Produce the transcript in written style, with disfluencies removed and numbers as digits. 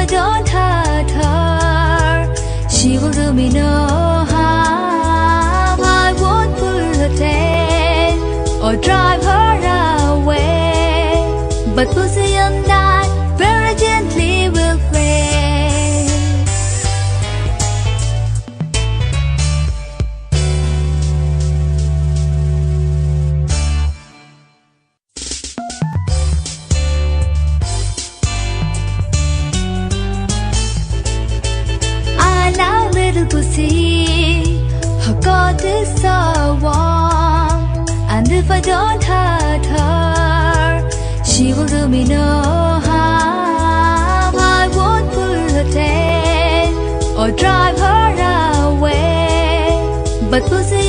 I don't hurt her, she will do me no harm. I won't pull her tail or drive her away, but pussy and I very gently will play. I love little pussy, her coat is so warm, and if I don't hurt her, she will do me no harm. I won't pull her tail or drive her away, but pussy